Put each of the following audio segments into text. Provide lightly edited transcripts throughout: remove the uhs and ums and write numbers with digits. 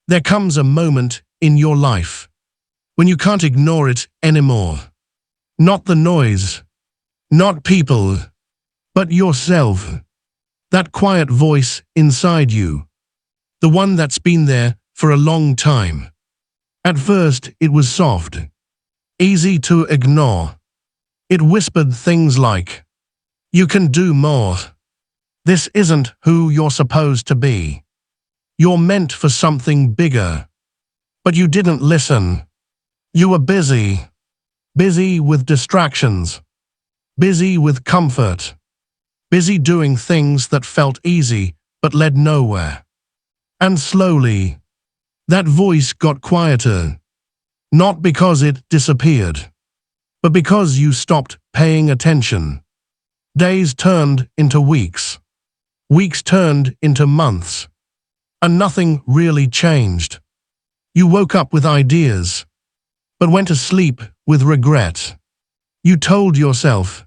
There comes a moment in your life when you can't ignore it anymore. Not the noise, not people, but yourself. That quiet voice inside you. The one that's been there for a long time. At first, it was soft, easy to ignore. It whispered things like, "You can do more. This isn't who you're supposed to be. You're meant for something bigger." But you didn't listen. You were busy. Busy with distractions. Busy with comfort. Busy doing things that felt easy but led nowhere. And slowly, that voice got quieter. Not because it disappeared, but because you stopped paying attention. Days turned into weeks. Weeks turned into months. And nothing really changed. You woke up with ideas, but went to sleep with regret. You told yourself,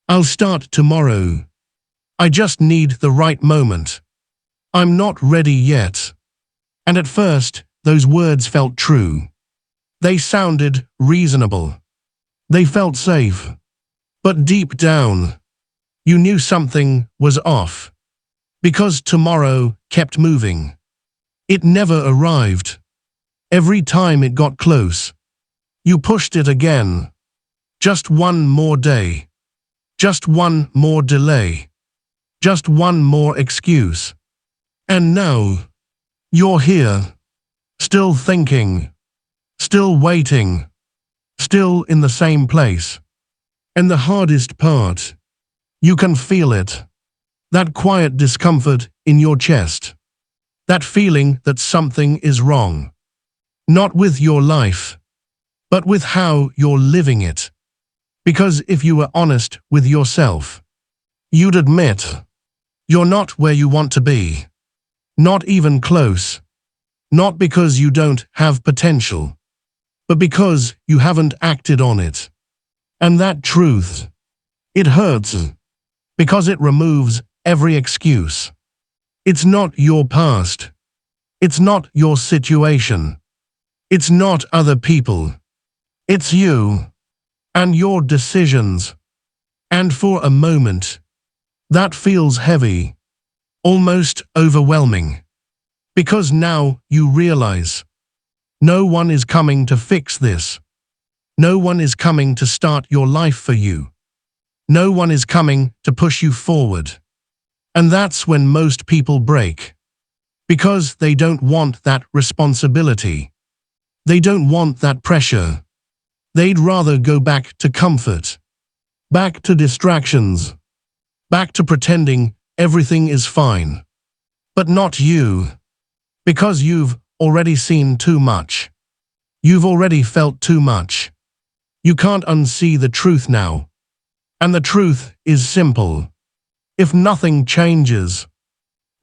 "I'll start tomorrow. I just need the right moment. I'm not ready yet." And at first, those words felt true. They sounded reasonable. They felt safe. But deep down, you knew something was off. Because tomorrow kept moving. It never arrived. Every time it got close, you pushed it again. Just one more day. Just one more delay. Just one more excuse. And now, you're here. Still thinking. Still waiting. Still in the same place. And the hardest part, you can feel it. That quiet discomfort in your chest. That feeling that something is wrong. Not with your life, but with how you're living it. Because if you were honest with yourself, you'd admit you're not where you want to be. Not even close. Not because you don't have potential, but because you haven't acted on it. And that truth, it hurts, because it removes every excuse. It's not your past. It's not your situation. It's not other people. It's you and your decisions. And for a moment, that feels heavy, almost overwhelming. Because now you realize no one is coming to fix this. No one is coming to start your life for you. No one is coming to push you forward. And that's when most people break. Because they don't want that responsibility. They don't want that pressure. They'd rather go back to comfort. Back to distractions. Back to pretending everything is fine. But not you. Because you've already seen too much. You've already felt too much. You can't unsee the truth now. And the truth is simple. If nothing changes,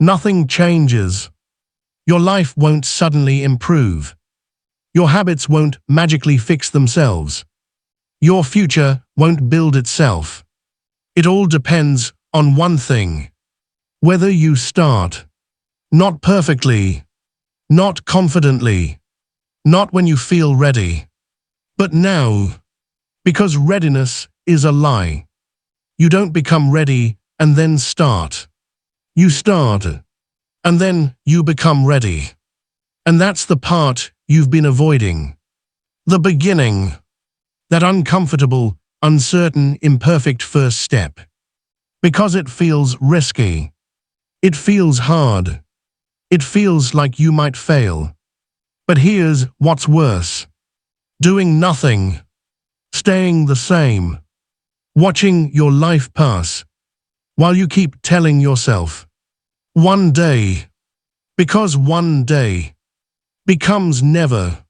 nothing changes. Your life won't suddenly improve. Your habits won't magically fix themselves. Your future won't build itself. It all depends on one thing. Whether you start. Not perfectly. Not confidently. Not when you feel ready. But now. Because readiness is a lie. You don't become ready and then start. You start. And then you become ready. And that's the part you've been avoiding. The beginning. That uncomfortable, uncertain, imperfect first step. Because it feels risky. It feels hard. It feels like you might fail. But here's what's worse. Doing nothing. Staying the same. Watching your life pass. While you keep telling yourself, one day. Because one day becomes never.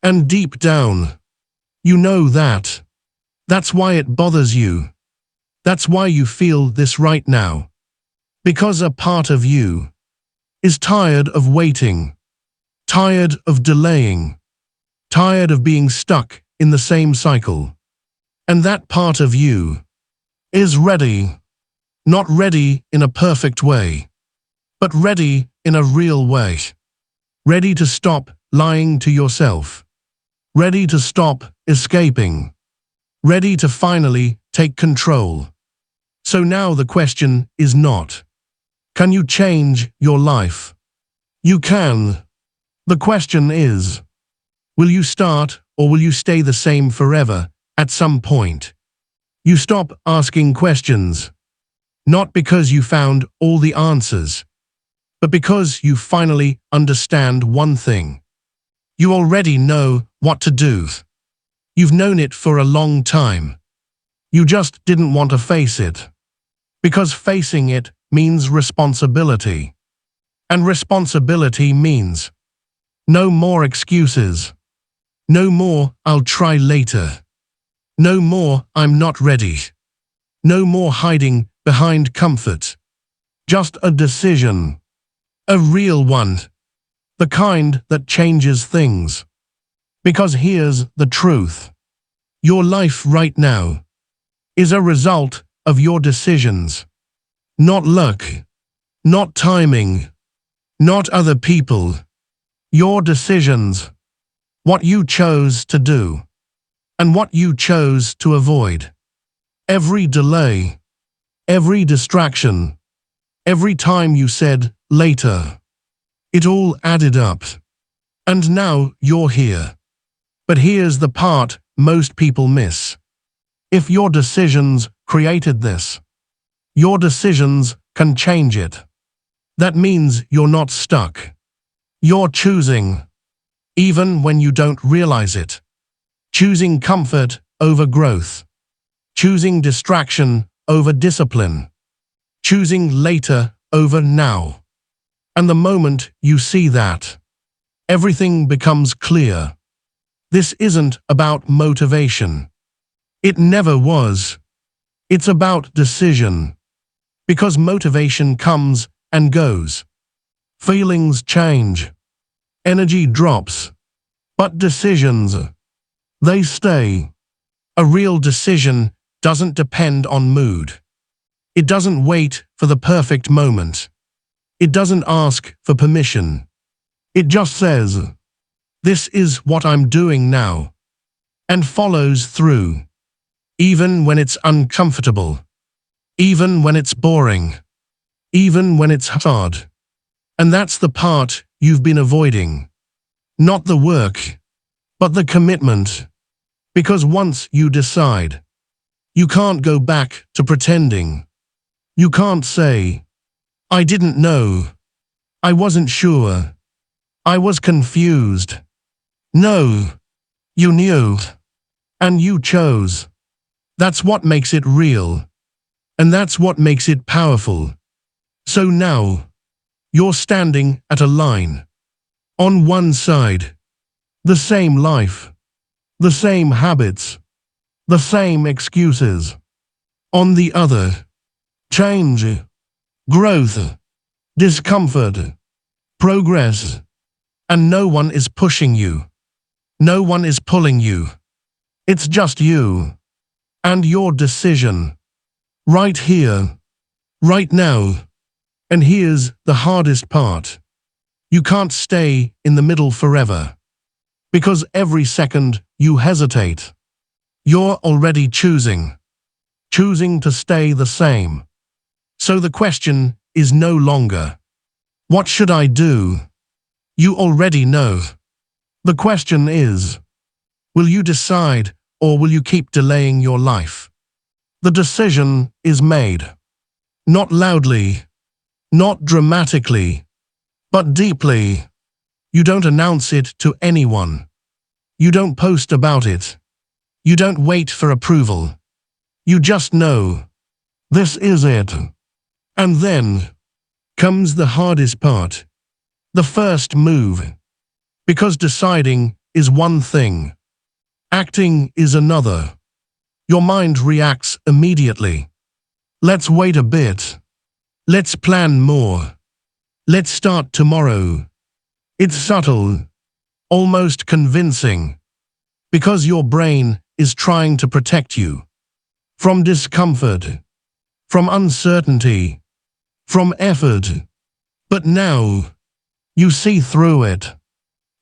And deep down, you know that. That's why it bothers you. That's why you feel this right now. Because a part of you is tired of waiting, tired of delaying, tired of being stuck in the same cycle. And that part of you is ready, not ready in a perfect way, but ready in a real way. ready to stop lying to yourself, ready to stop escaping, ready to finally take control. So now the question is not, can you change your life? You can. The question is, will you start or will you stay the same forever at some point? You stop asking questions, not because you found all the answers, but because you finally understand one thing. You already know what to do. You've known it for a long time. You just didn't want to face it. Because facing it means responsibility. And responsibility means no more excuses. No more "I'll try later." No more "I'm not ready." No more hiding behind comfort. Just a decision. A real one. The kind that changes things. Because here's the truth. Your life right now is a result of your decisions. Not luck. Not timing. Not other people. Your decisions. What you chose to do. And what you chose to avoid. Every delay. Every distraction. Every time you said later. It all added up. And now you're here. But here's the part most people miss. If your decisions created this, your decisions can change it. That means you're not stuck. You're choosing, even when you don't realize it. Choosing comfort over growth. Choosing distraction over discipline. Choosing later over now. And the moment you see that, everything becomes clear. This isn't about motivation. It never was. It's about decision. Because motivation comes and goes. Feelings change. Energy drops. But decisions, they stay. A real decision doesn't depend on mood. It doesn't wait for the perfect moment. It doesn't ask for permission. It just says, "This is what I'm doing now," and follows through. Even when it's uncomfortable. Even when it's boring. Even when it's hard. And that's the part you've been avoiding. Not the work, but the commitment. Because once you decide, you can't go back to pretending. You can't say, "I didn't know. I wasn't sure. I was confused." No, you knew. And you chose. That's what makes it real. And that's what makes it powerful. So now, you're standing at a line. On one side, the same life, the same habits, the same excuses. On the other, change, growth, discomfort, progress. And no one is pushing you. No one is pulling you. It's just you. And your decision. Right here. Right now. And here's the hardest part. You can't stay in the middle forever. Because every second you hesitate, you're already choosing. Choosing to stay the same. So the question is no longer, "What should I do?" You already know. The question is, will you decide or will you keep delaying your life? The decision is made. Not loudly, not dramatically, but deeply. You don't announce it to anyone. You don't post about it. You don't wait for approval. You just know. This is it. And then comes the hardest part. The first move. Because deciding is one thing. Acting is another. Your mind reacts immediately. Let's wait a bit. Let's plan more. Let's start tomorrow. It's subtle, almost convincing. Because your brain is trying to protect you. From discomfort. From uncertainty. From effort. But now, you see through it.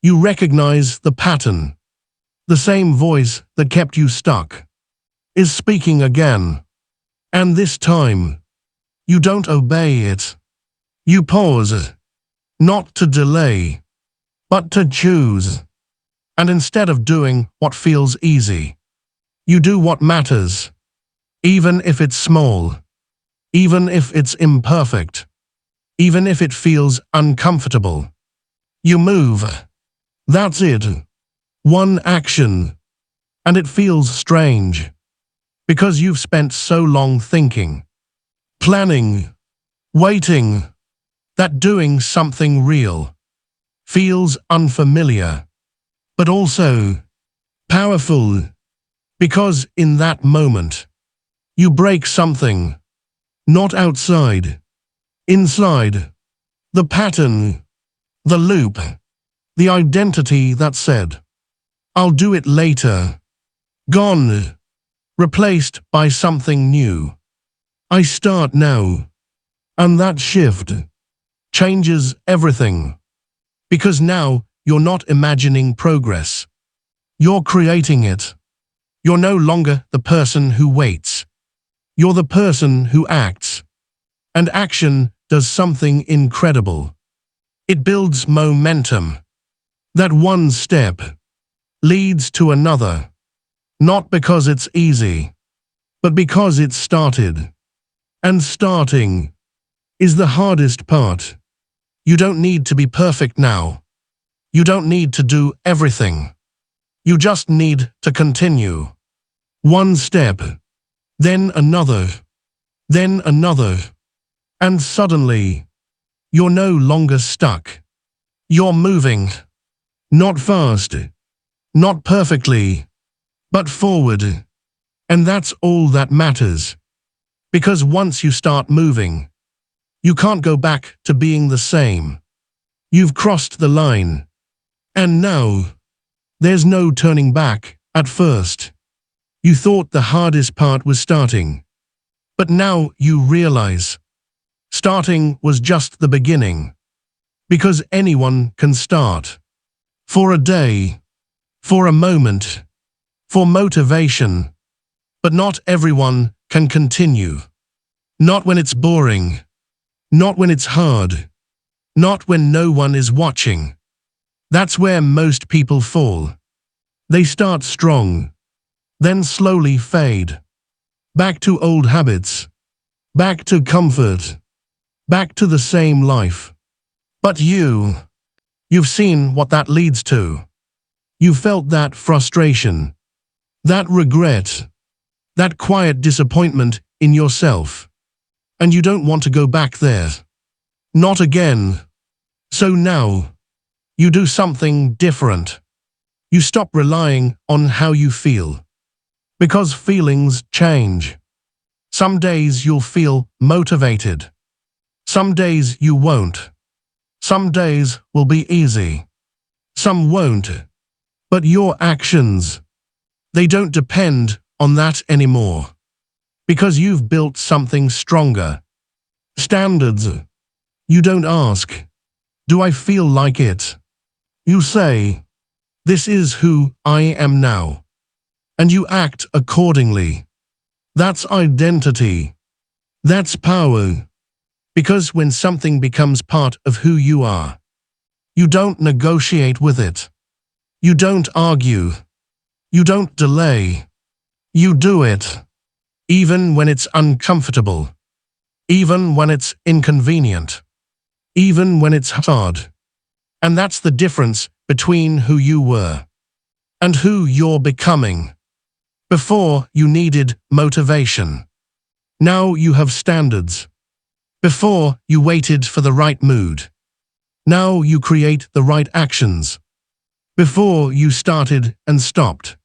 You recognize the pattern. The same voice that kept you stuck is speaking again. And this time, you don't obey it. You pause, not to delay, but to choose. And instead of doing what feels easy, you do what matters, even if it's small, even if it's imperfect, even if it feels uncomfortable. You move. That's it. One action. And it feels strange, because you've spent so long thinking, planning, waiting, that doing something real feels unfamiliar, but also powerful, because in that moment, you break something, not outside, inside, the pattern, the loop, the identity that said, "I'll do it later," gone, replaced by something new. "I start now." And that shift changes everything. Because now you're not imagining progress. You're creating it. You're no longer the person who waits. You're the person who acts. And action does something incredible. It builds momentum. That one step leads to another. Not because it's easy, but because it started. And starting is the hardest part. You don't need to be perfect now. You don't need to do everything. You just need to continue. One step, then another, then another. And suddenly, you're no longer stuck. You're moving. Not fast, not perfectly, but forward. And that's all that matters. Because once you start moving, you can't go back to being the same. You've crossed the line. And now, there's no turning back. At first, you thought the hardest part was starting. But now you realize starting was just the beginning. Because anyone can start. For a day, for a moment, for motivation. But not everyone can continue. Not when it's boring. Not when it's hard. Not when no one is watching. That's where most people fall. They start strong, then slowly fade. Back to old habits. Back to comfort. Back to the same life. But you've seen what that leads to. You felt that frustration, that regret, that quiet disappointment in yourself. And you don't want to go back there. Not again. So now, you do something different. You stop relying on how you feel. Because feelings change. Some days you'll feel motivated. Some days you won't. Some days will be easy. Some won't. But your actions, they don't depend on that anymore. Because you've built something stronger. Standards. You don't ask, "Do I feel like it?" You say, "This is who I am now." And you act accordingly. That's identity. That's power. Because when something becomes part of who you are, you don't negotiate with it. You don't argue. You don't delay. You do it. Even when it's uncomfortable. Even when it's inconvenient. Even when it's hard. And that's the difference between who you were and who you're becoming. Before, you needed motivation. Now you have standards. Before, you waited for the right mood. Now you create the right actions. Before, you started and stopped.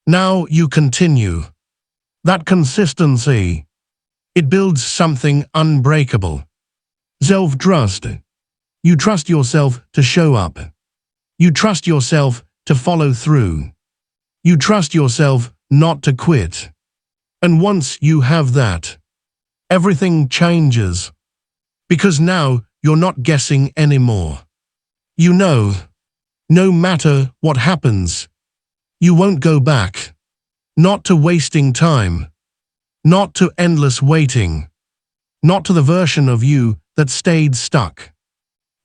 Now you continue. That consistency, it builds something unbreakable. Self-trust. You trust yourself to show up. You trust yourself to follow through. You trust yourself not to quit. And once you have that, everything changes. Because now you're not guessing anymore. You know. No matter what happens, you won't go back. Not to wasting time. Not to endless waiting. Not to the version of you that stayed stuck.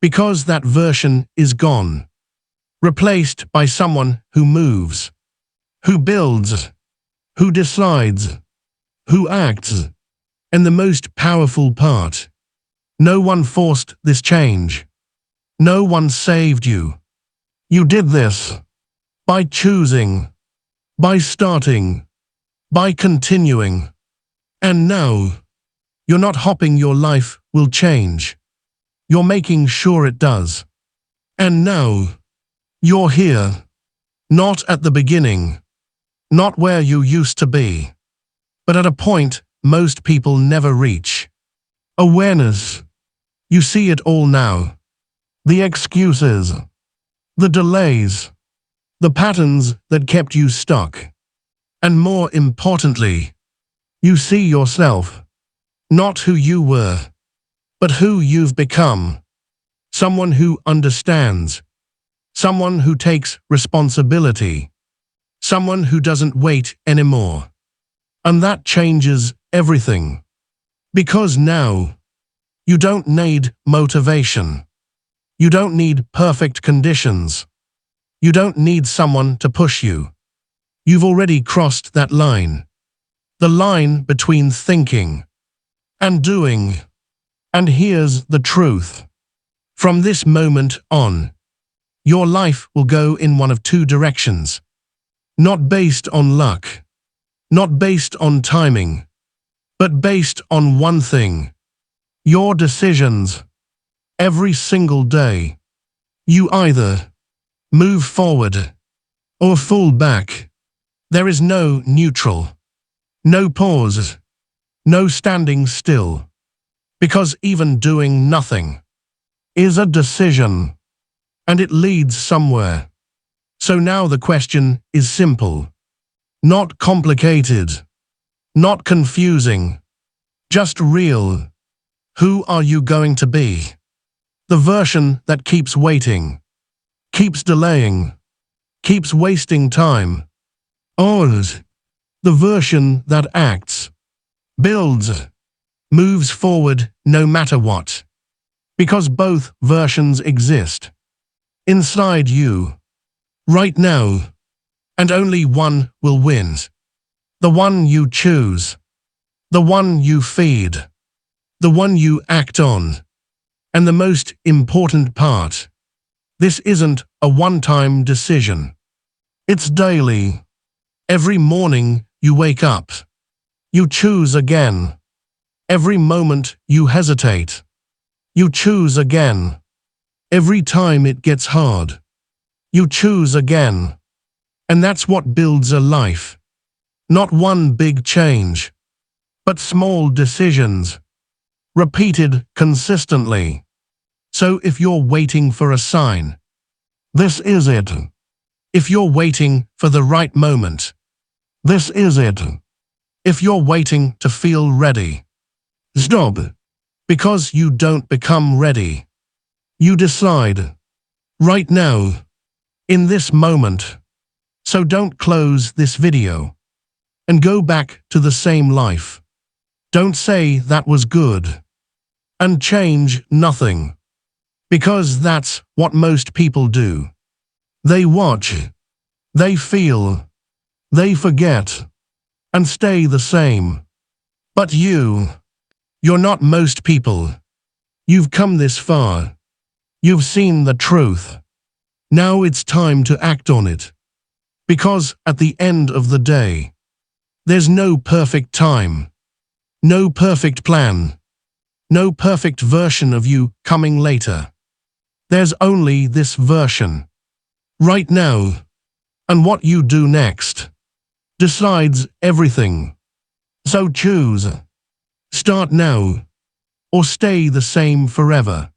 Because that version is gone. Replaced by someone who moves. Who builds. Who decides. Who acts. And the most powerful part. No one forced this change. No one saved you. You did this. By choosing. By starting. By continuing. And now, you're not hoping your life will change. You're making sure it does. And now, you're here. Not at the beginning. Not where you used to be. But at a point most people never reach. Awareness. You see it all now. The excuses. The delays. The patterns that kept you stuck. And more importantly, you see yourself. Not who you were, but who you've become. Someone who understands. Someone who takes responsibility. Someone who doesn't wait anymore. And that changes everything. Because now, you don't need motivation. You don't need perfect conditions. You don't need someone to push you. You've already crossed that line. The line between thinking and doing. And here's the truth. From this moment on, your life will go in one of two directions. Not based on luck. Not based on timing. But based on one thing. Your decisions. Every single day. You either move forward or fall back. There is no neutral. No pause. No standing still. Because even doing nothing is a decision. And it leads somewhere. So now the question is simple. Not complicated. Not confusing. Just real. Who are you going to be? The version that keeps waiting. Keeps delaying. Keeps wasting time. Or the version that acts. Builds. Moves forward no matter what. Because both versions exist. Inside you. Right now. And only one will win. The one you choose. The one you feed. The one you act on. And the most important part. This isn't a one-time decision. It's daily. Every morning you wake up. You choose again. Every moment you hesitate. You choose again. Every time it gets hard. You choose again. And that's what builds a life. Not one big change, but small decisions, repeated consistently. So if you're waiting for a sign, this is it. If you're waiting for the right moment, this is it. If you're waiting to feel ready, stop. Because you don't become ready. You decide. Right now. In this moment. So don't close this video. And go back to the same life. Don't say that was good. And change nothing. Because that's what most people do. They watch. They feel. They forget. And stay the same. But you're not most people. You've come this far. You've seen the truth. Now it's time to act on it. Because at the end of the day, there's no perfect time. No perfect plan. No perfect version of you coming later. There's only this version. Right now. And what you do next decides everything. So choose. Start now. Or stay the same forever.